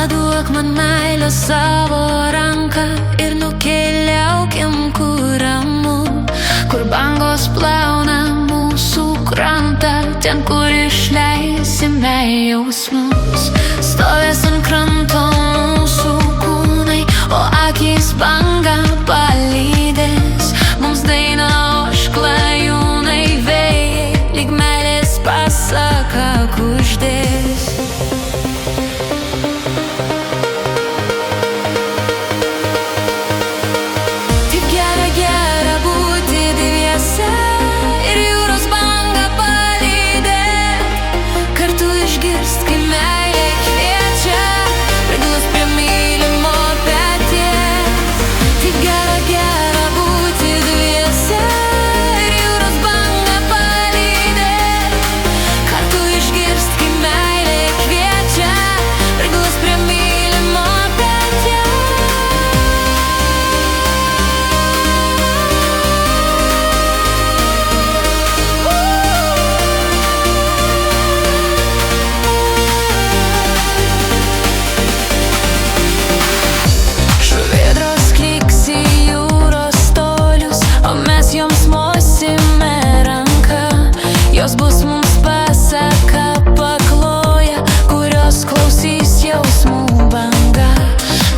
Paduok man meilę savo ranką ir nukeliaukim kur ramu, kur bangos plauna mūsų krantą, ten kur išleisime jausmus. Stovės ant kranto mūsų kūnai, o akys bangą palydės. Mums daina užklajūnai vėjai, lyg meilės pasaka kuždės. Taip gera, gera būti dviese ir jūros bangą palydėt, kartu išgirst, kai meilė kviečia, priglaust prie mylimo peties. Taip gera, gera būti dviese ir jūros bangą palydėt, kartu išgirst, kai meilė kviečia, priglaust prie mylimo peties. Žuvėdros kliksi jūros tolius, o mes joms mosime ranką. Jos bus mums pasaka pakloja, kurios klausys jausmų banga.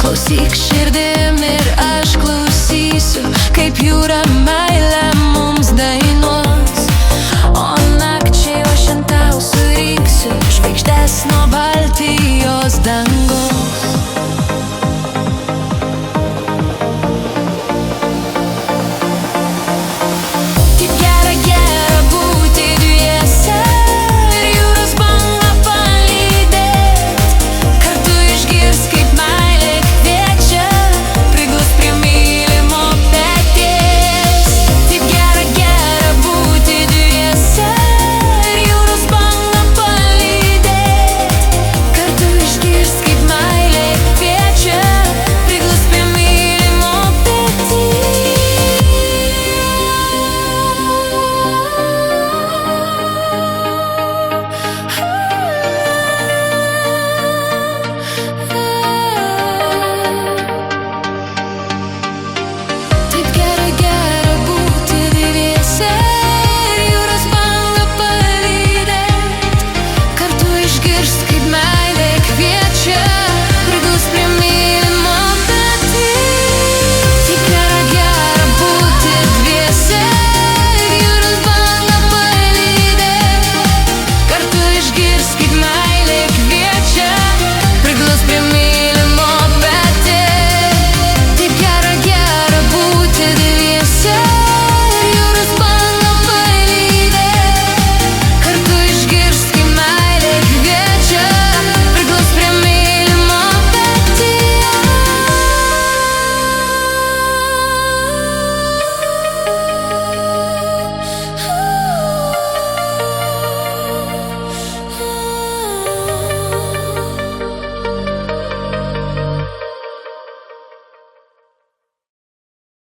Klausyk širdim ir aš klausysiu, kaip jūra meilę mums dainuos. O nakčiai aš ant tau surinksiu žvaigždes nuo Baltijos dangos.